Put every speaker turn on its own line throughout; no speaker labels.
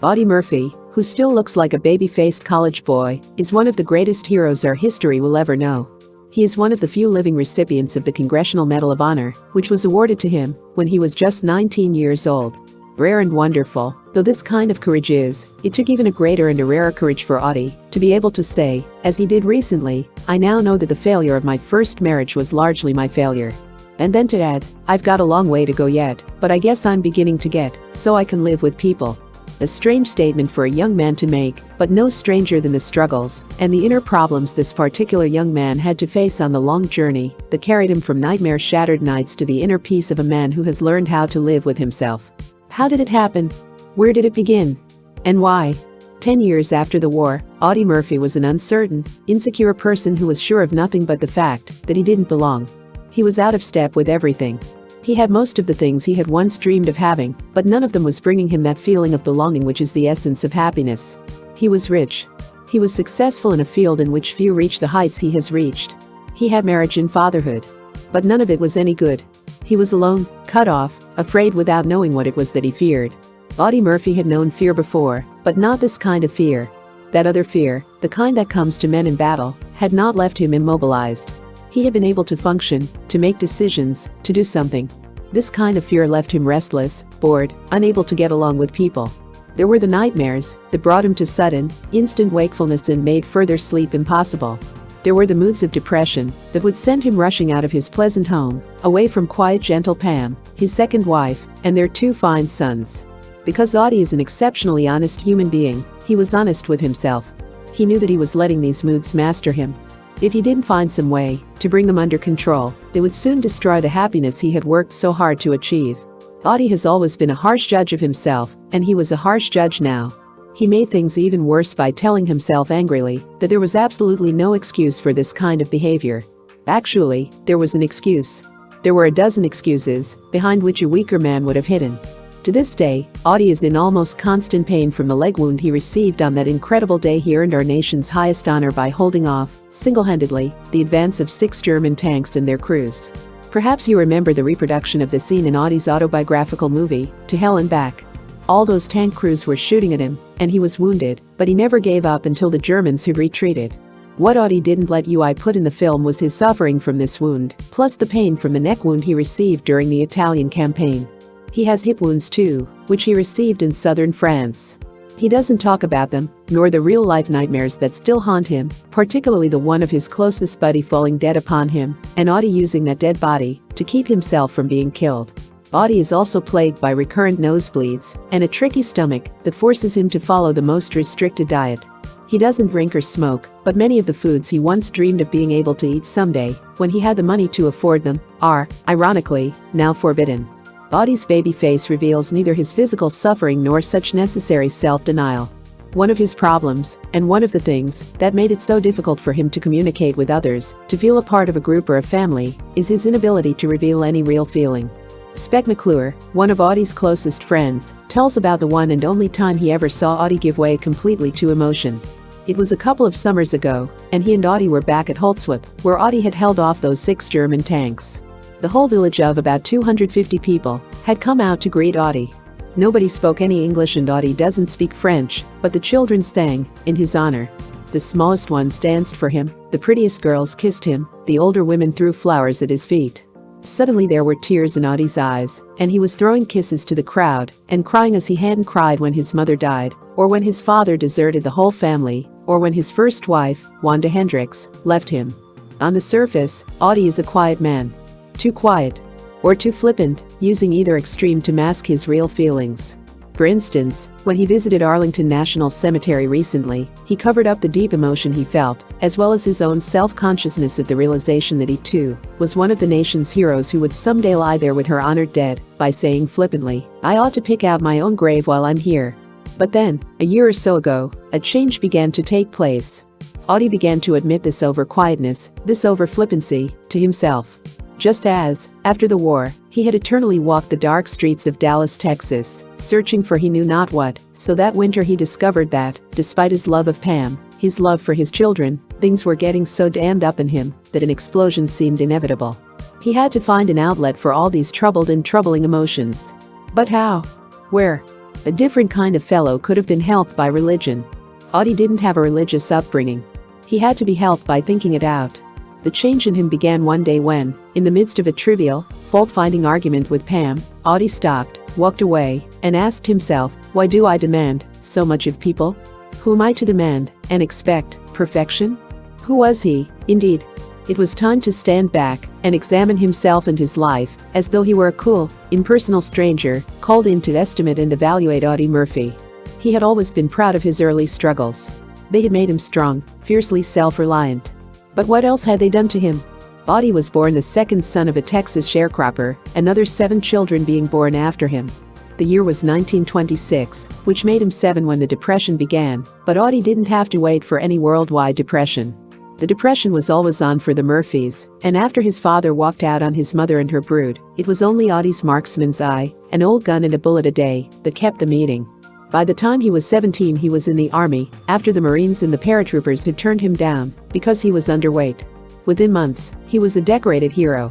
Audie Murphy, who still looks like a baby-faced college boy, is one of the greatest heroes our history will ever know. He is one of the few living recipients of the Congressional Medal of Honor, which was awarded to him when he was just 19 years old. Rare and wonderful, though this kind of courage is, it took even a greater and a rarer courage for Audie to be able to say, as he did recently, "I now know that the failure of my first marriage was largely my failure." And then to add, "I've got a long way to go yet, but I guess I'm beginning to get, so I can live with people." A strange statement for a young man to make, but no stranger than the struggles and the inner problems this particular young man had to face on the long journey that carried him from nightmare-shattered nights to the inner peace of a man who has learned how to live with himself. How did it happen? Where did it begin? And why? 10 years after the war, Audie Murphy was an uncertain, insecure person who was sure of nothing but the fact that he didn't belong. He was out of step with everything. He had most of the things he had once dreamed of having, but none of them was bringing him that feeling of belonging which is the essence of happiness. He was rich. He was successful in a field in which few reach the heights he has reached. He had marriage and fatherhood. But none of it was any good. He was alone, cut off, afraid without knowing what it was that he feared. Audie Murphy had known fear before, but not this kind of fear. That other fear, the kind that comes to men in battle, had not left him immobilized. He had been able to function, to make decisions, to do something. This kind of fear left him restless, bored, unable to get along with people. There were the nightmares that brought him to sudden, instant wakefulness and made further sleep impossible. There were the moods of depression that would send him rushing out of his pleasant home, away from quiet gentle Pam, his second wife, and their two fine sons. Because Audie is an exceptionally honest human being, he was honest with himself. He knew that he was letting these moods master him. If he didn't find some way to bring them under control, they would soon destroy the happiness he had worked so hard to achieve. Audie has always been a harsh judge of himself, and he was a harsh judge now. He made things even worse by telling himself angrily that there was absolutely no excuse for this kind of behavior. Actually, there was an excuse. There were a dozen excuses behind which a weaker man would have hidden. To this day, Audie is in almost constant pain from the leg wound he received on that incredible day he earned our nation's highest honor by holding off, single-handedly, the advance of 6 German tanks and their crews. Perhaps you remember the reproduction of the scene in Audie's autobiographical movie, To Hell and Back. All those tank crews were shooting at him, and he was wounded, but he never gave up until the Germans had retreated. What Audie didn't let you put in the film was his suffering from this wound, plus the pain from the neck wound he received during the Italian campaign. He has hip wounds too, which he received in southern France. He doesn't talk about them, nor the real-life nightmares that still haunt him, particularly the one of his closest buddy falling dead upon him, and Audie using that dead body to keep himself from being killed. Audie is also plagued by recurrent nosebleeds and a tricky stomach that forces him to follow the most restricted diet. He doesn't drink or smoke, but many of the foods he once dreamed of being able to eat someday, when he had the money to afford them, are, ironically, now forbidden. Audie's baby face reveals neither his physical suffering nor such necessary self-denial. One of his problems, and one of the things that made it so difficult for him to communicate with others, to feel a part of a group or a family, is his inability to reveal any real feeling. Spec McClure, one of Audie's closest friends, tells about the one and only time he ever saw Audie give way completely to emotion. It was a couple of summers ago, and he and Audie were back at Holtzwith, where Audie had held off those 6 German tanks. The whole village of about 250 people had come out to greet Audie. Nobody spoke any English and Audie doesn't speak French, but the children sang in his honor. The smallest ones danced for him, the prettiest girls kissed him, the older women threw flowers at his feet. Suddenly there were tears in Audie's eyes, and he was throwing kisses to the crowd and crying as he hadn't cried when his mother died, or when his father deserted the whole family, or when his first wife, Wanda Hendricks, left him. On the surface, Audie is a quiet man. Too quiet. Or too flippant, using either extreme to mask his real feelings. For instance, when he visited Arlington National Cemetery recently, he covered up the deep emotion he felt, as well as his own self-consciousness at the realization that he too was one of the nation's heroes who would someday lie there with her honored dead, by saying flippantly, "I ought to pick out my own grave while I'm here." But then, a year or so ago, a change began to take place. Audie began to admit this over-quietness, this over-flippancy, to himself. Just as, after the war, he had eternally walked the dark streets of Dallas, Texas, searching for he knew not what, so that winter he discovered that, despite his love of Pam, his love for his children, things were getting so dammed up in him that an explosion seemed inevitable. He had to find an outlet for all these troubled and troubling emotions. But how? Where? A different kind of fellow could have been helped by religion. Audie didn't have a religious upbringing. He had to be helped by thinking it out. The change in him began one day when, in the midst of a trivial, fault-finding argument with Pam, Audie stopped, walked away, and asked himself, why do I demand so much of people? Who am I to demand and expect perfection? Who was he, indeed? It was time to stand back and examine himself and his life, as though he were a cool, impersonal stranger, called in to estimate and evaluate Audie Murphy. He had always been proud of his early struggles. They had made him strong, fiercely self-reliant. But what else had they done to him? Audie was born the second son of a Texas sharecropper, another 7 children being born after him. The year was 1926, which made him 7 when the Depression began, but Audie didn't have to wait for any worldwide depression. The depression was always on for the Murphys, and after his father walked out on his mother and her brood, it was only Audie's marksman's eye, an old gun and a bullet a day, that kept them eating. By the time he was 17 he was in the army, after the Marines and the paratroopers had turned him down, because he was underweight. Within months, he was a decorated hero.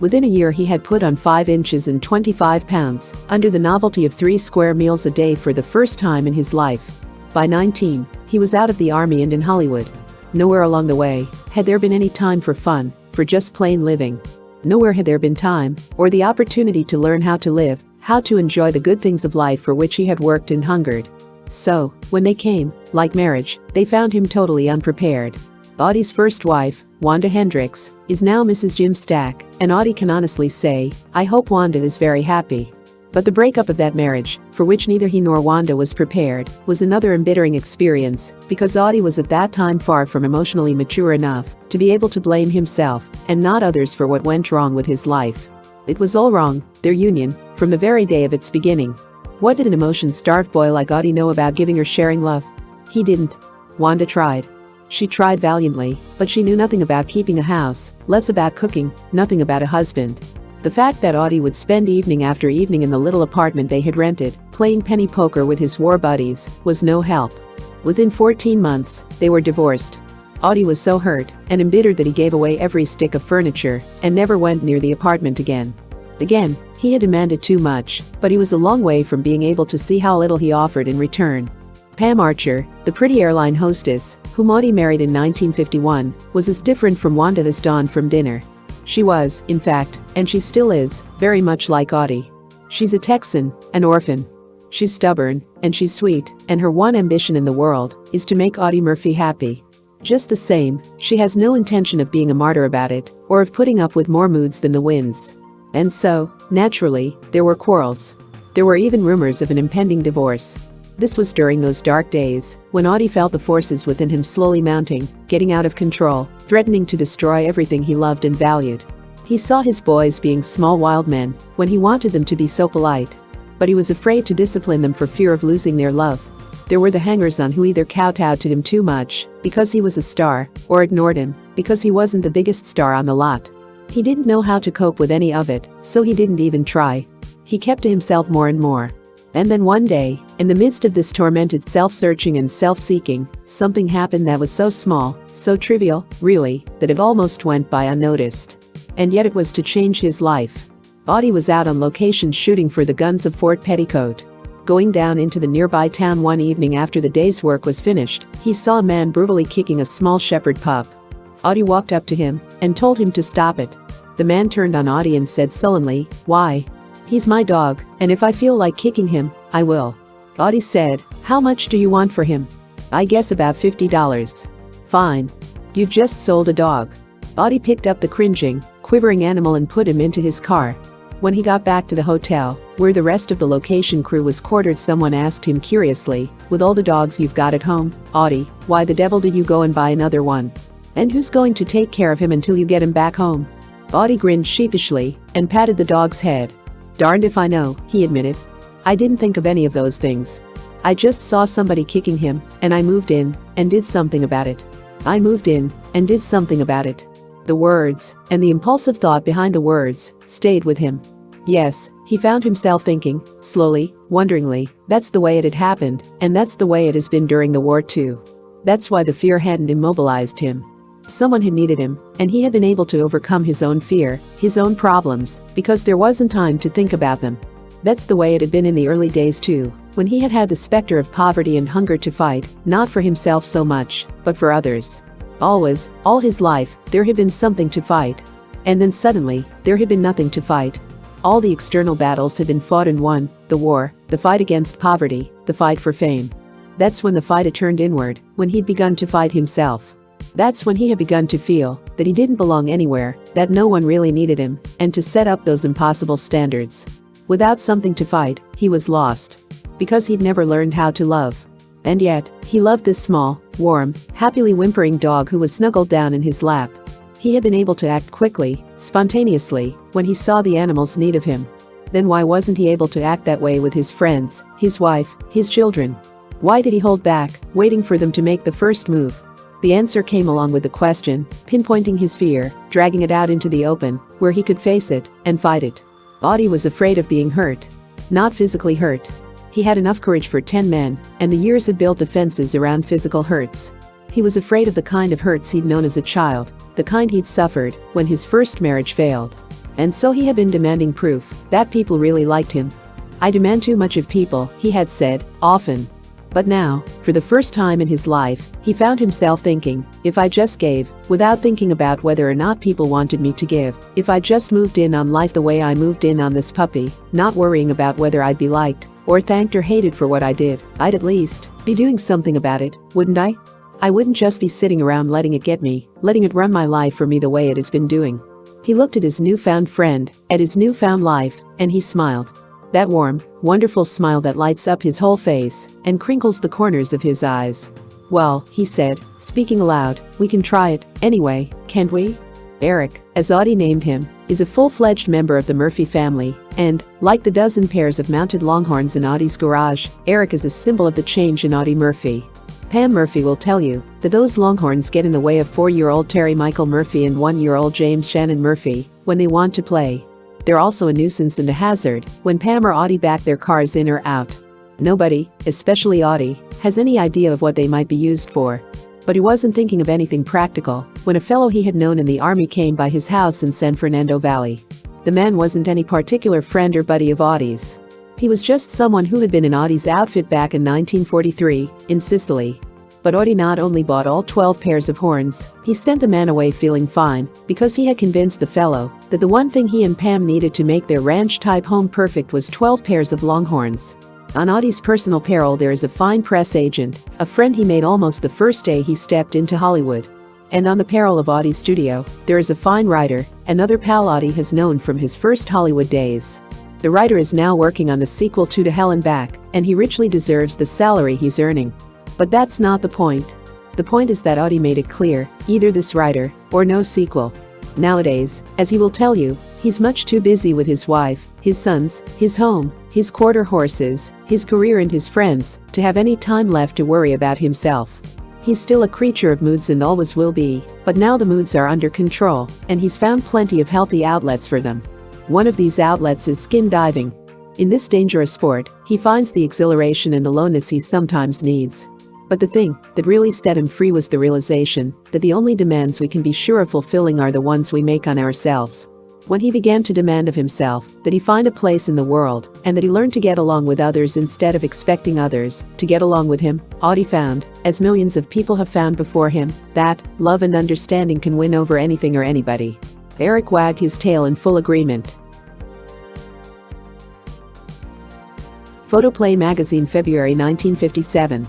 Within a year he had put on 5 inches and 25 pounds, under the novelty of 3 square meals a day for the first time in his life. By 19, he was out of the army and in Hollywood. Nowhere along the way had there been any time for fun, for just plain living. Nowhere had there been time, or the opportunity to learn how to live, how to enjoy the good things of life for which he had worked and hungered. So, when they came, like marriage, they found him totally unprepared. Audie's first wife, Wanda Hendricks, is now Mrs. Jim Stack, and Audie can honestly say, I hope Wanda is very happy. But the breakup of that marriage, for which neither he nor Wanda was prepared, was another embittering experience, because Audie was at that time far from emotionally mature enough to be able to blame himself and not others for what went wrong with his life. It was all wrong, their union, from the very day of its beginning. What did an emotion-starved boy like Audie know about giving or sharing love? He didn't. Wanda tried. She tried valiantly, but she knew nothing about keeping a house, less about cooking, nothing about a husband. The fact that Audie would spend evening after evening in the little apartment they had rented, playing penny poker with his war buddies, was no help. Within 14 months, they were divorced. Audie was so hurt and embittered that he gave away every stick of furniture and never went near the apartment again. Again, he had demanded too much, but he was a long way from being able to see how little he offered in return. Pam Archer, the pretty airline hostess, whom Audie married in 1951, was as different from Wanda as dawn from dinner. She was, in fact, and she still is, very much like Audie. She's a Texan, an orphan. She's stubborn, and she's sweet, and her one ambition in the world is to make Audie Murphy happy. Just the same, she has no intention of being a martyr about it, or of putting up with more moods than the winds. And so, naturally, there were quarrels. There were even rumors of an impending divorce. This was during those dark days, when Audie felt the forces within him slowly mounting, getting out of control, threatening to destroy everything he loved and valued. He saw his boys being small wild men, when he wanted them to be so polite. But he was afraid to discipline them for fear of losing their love. There were the hangers-on who either kowtowed to him too much, because he was a star, or ignored him, because he wasn't the biggest star on the lot. He didn't know how to cope with any of it, so he didn't even try. He kept to himself more and more. And then one day, in the midst of this tormented self-searching and self-seeking, something happened that was so small, so trivial, really, that it almost went by unnoticed. And yet it was to change his life. Audie was out on location shooting for the guns of Fort Petticoat. Going down into the nearby town one evening after the day's work was finished, he saw a man brutally kicking a small shepherd pup. Audie walked up to him and told him to stop it. The man turned on Audie and said sullenly, "Why? He's my dog, and if I feel like kicking him, I will." Audie said, "How much do you want for him?" "I guess about $50. "Fine. You've just sold a dog." Audie picked up the cringing, quivering animal and put him into his car. When he got back to the hotel, where the rest of the location crew was quartered, someone asked him curiously, "With all the dogs you've got at home, Audie, why the devil did you go and buy another one? And who's going to take care of him until you get him back home?" Audie grinned sheepishly and patted the dog's head. "Darned if I know," he admitted. "I didn't think of any of those things. I just saw somebody kicking him, and I moved in and did something about it. I moved in and did something about it." The words, and the impulsive thought behind the words, stayed with him. Yes, he found himself thinking, slowly, wonderingly, that's the way it had happened, and that's the way it has been during the war too. That's why the fear hadn't immobilized him. Someone had needed him, and he had been able to overcome his own fear, his own problems, because there wasn't time to think about them. That's the way it had been in the early days too, when he had had the specter of poverty and hunger to fight, not for himself so much, but for others. Always, all his life, there had been something to fight. And then suddenly, there had been nothing to fight. All the external battles had been fought and won, the war, the fight against poverty, the fight for fame. That's when the fight had turned inward, when he'd begun to fight himself. That's when he had begun to feel that he didn't belong anywhere, that no one really needed him, and to set up those impossible standards. Without something to fight, he was lost. Because he'd never learned how to love. And yet, he loved this small, warm, happily whimpering dog who was snuggled down in his lap. He had been able to act quickly, spontaneously, when he saw the animal's need of him. Then why wasn't he able to act that way with his friends, his wife, his children? Why did he hold back, waiting for them to make the first move? The answer came along with the question, pinpointing his fear, dragging it out into the open, where he could face it and fight it. Audie was afraid of being hurt. Not physically hurt. He had enough courage for 10 men, and the years had built defenses around physical hurts. He was afraid of the kind of hurts he'd known as a child, the kind he'd suffered when his first marriage failed. And so he had been demanding proof that people really liked him. "I demand too much of people," he had said, often. But now, for the first time in his life, he found himself thinking, if I just gave, without thinking about whether or not people wanted me to give, if I just moved in on life the way I moved in on this puppy, not worrying about whether I'd be liked, or thanked or hated for what I did, I'd at least be doing something about it, wouldn't I? I wouldn't just be sitting around letting it get me, letting it run my life for me the way it has been doing. He looked at his newfound friend, at his newfound life, and he smiled. That warm, wonderful smile that lights up his whole face and crinkles the corners of his eyes. "Well," he said, speaking aloud, "we can try it, anyway, can't we?" Eric, as Audie named him, is a full-fledged member of the Murphy family, and, like the dozen pairs of mounted Longhorns in Audie's garage, Eric is a symbol of the change in Audie Murphy. Pam Murphy will tell you that those Longhorns get in the way of 4-year-old Terry Michael Murphy and 1-year-old James Shannon Murphy when they want to play. They're also a nuisance and a hazard when Pam or Audie back their cars in or out. Nobody, especially Audie, has any idea of what they might be used for. But he wasn't thinking of anything practical when a fellow he had known in the army came by his house in San Fernando Valley. The man wasn't any particular friend or buddy of Audie's. He was just someone who had been in Audie's outfit back in 1943, in Sicily. But Audie not only bought all 12 pairs of horns, he sent the man away feeling fine, because he had convinced the fellow that the one thing he and Pam needed to make their ranch-type home perfect was 12 pairs of Longhorns. On Audie's personal peril there is a fine press agent, a friend he made almost the first day he stepped into Hollywood. And on the peril of Audie's studio, there is a fine writer, another pal Audie has known from his first Hollywood days. The writer is now working on the sequel to Hell and Back, and he richly deserves the salary he's earning. But that's not the point. The point is that Audie made it clear, either this writer, or no sequel. Nowadays, as he will tell you, he's much too busy with his wife, his sons, his home, his quarter horses, his career and his friends, to have any time left to worry about himself. He's still a creature of moods and always will be, but now the moods are under control, and he's found plenty of healthy outlets for them. One of these outlets is skin diving. In this dangerous sport, he finds the exhilaration and aloneness he sometimes needs. But the thing that really set him free was the realization that the only demands we can be sure of fulfilling are the ones we make on ourselves. When he began to demand of himself that he find a place in the world and that he learn to get along with others instead of expecting others to get along with him, Audie found, as millions of people have found before him, that love and understanding can win over anything or anybody. Eric wagged his tail in full agreement. Photoplay magazine, February 1957.